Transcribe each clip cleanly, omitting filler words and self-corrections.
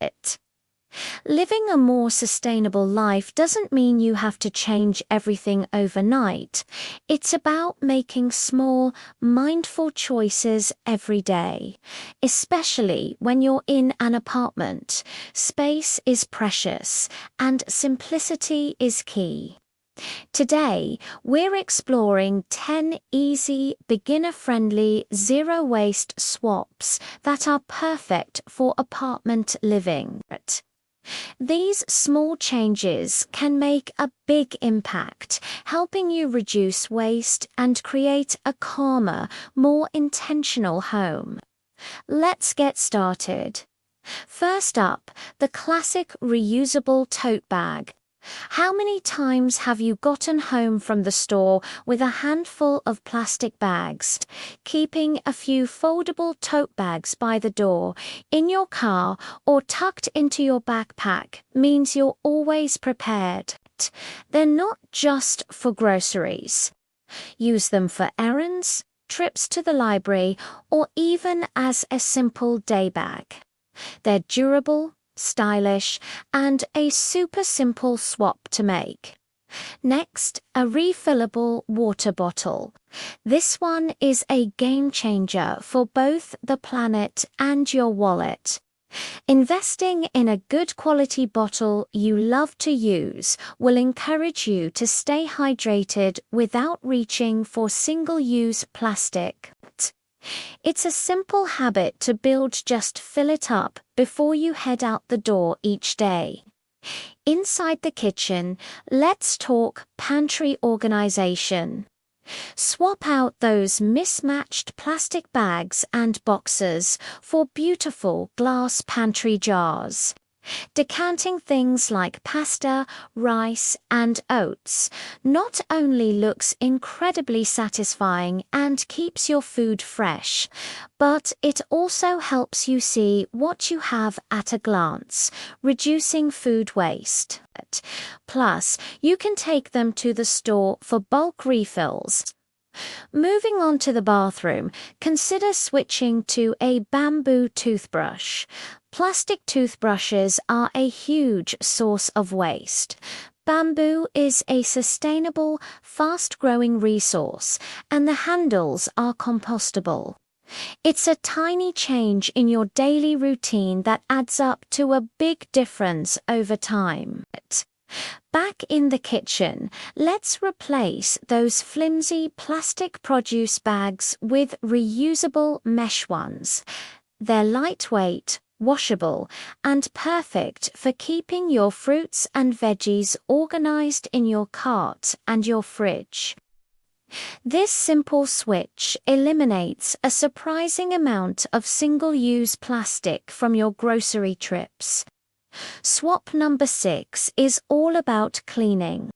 it. Living a more sustainable life doesn't mean you have to change everything overnight. It's about making small, mindful choices every day. Especially when you're in an apartment, space is precious and simplicity is key. Today, we're exploring 10 easy, beginner-friendly, zero-waste swaps that are perfect for apartment living. These small changes can make a big impact, helping you reduce waste and create a calmer, more intentional home. Let's get started. First up, the classic reusable tote bag. How many times have you gotten home from the store with a handful of plastic bags? Keeping a few foldable tote bags by the door, in your car, or tucked into your backpack means you're always prepared. They're not just for groceries. Use them for errands, trips to the library, or even as a simple day bag. They're durable, stylish, and a super simple swap to make. Next, a refillable water bottle. This one is a game changer for both the planet and your wallet. Investing in a good quality bottle you love to use will encourage you to stay hydrated without reaching for single-use plastic. It's a simple habit to build. Just fill it up before you head out the door each day. Inside the kitchen, let's talk pantry organization. Swap out those mismatched plastic bags and boxes for beautiful glass pantry jars. Decanting things like pasta, rice, and oats not only looks incredibly satisfying and keeps your food fresh, but it also helps you see what you have at a glance, reducing food waste. Plus, you can take them to the store for bulk refills. Moving on to the bathroom, consider switching to a bamboo toothbrush. Plastic toothbrushes are a huge source of waste. Bamboo is a sustainable, fast-growing resource, and the handles are compostable. It's a tiny change in your daily routine that adds up to a big difference over time. Back in the kitchen, let's replace those flimsy plastic produce bags with reusable mesh ones. They're lightweight, washable, and perfect for keeping your fruits and veggies organized in your cart and your fridge. This simple switch eliminates a surprising amount of single-use plastic from your grocery trips. Swap number 6 is all about cleaning.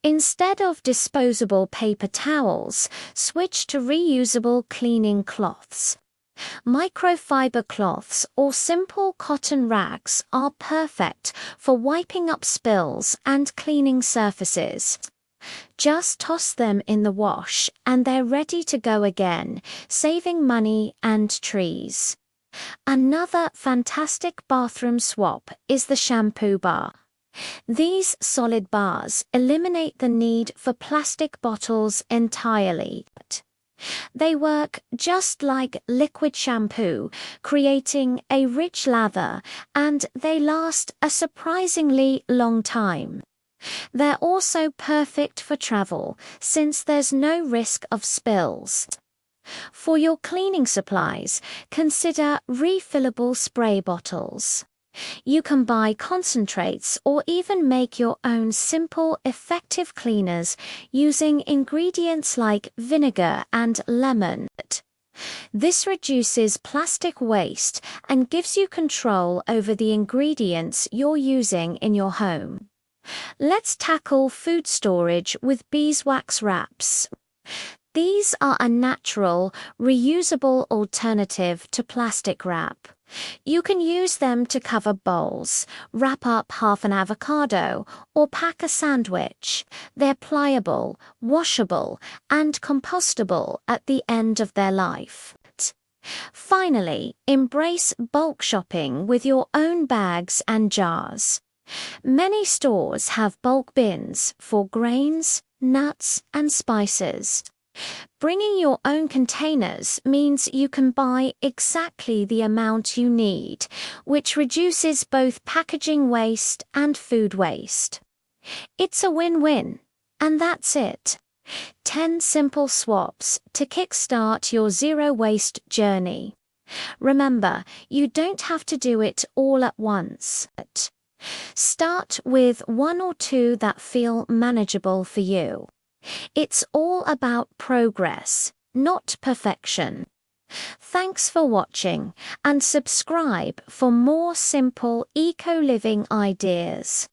Instead of disposable paper towels, switch to reusable cleaning cloths. Microfiber cloths or simple cotton rags are perfect for wiping up spills and cleaning surfaces. Just toss them in the wash and they're ready to go again, saving money and trees. Another fantastic bathroom swap is the shampoo bar. These solid bars eliminate the need for plastic bottles entirely. They work just like liquid shampoo, creating a rich lather, and they last a surprisingly long time. They're also perfect for travel, since there's no risk of spills. For your cleaning supplies, consider refillable spray bottles. You can buy concentrates or even make your own simple, effective cleaners using ingredients like vinegar and lemon. This reduces plastic waste and gives you control over the ingredients you're using in your home. Let's tackle food storage with beeswax wraps. These are a natural, reusable alternative to plastic wrap. You can use them to cover bowls, wrap up half an avocado, or pack a sandwich. They're pliable, washable, and compostable at the end of their life. Finally, embrace bulk shopping with your own bags and jars. Many stores have bulk bins for grains, nuts, and spices. Bringing your own containers means you can buy exactly the amount you need, which reduces both packaging waste and food waste. It's a win-win, and that's it. 10 simple swaps to kickstart your zero-waste journey. Remember, you don't have to do it all at once. Start with 1 or 2 that feel manageable for you. It's all about progress, not perfection. Thanks for watching, and subscribe for more simple eco-living ideas.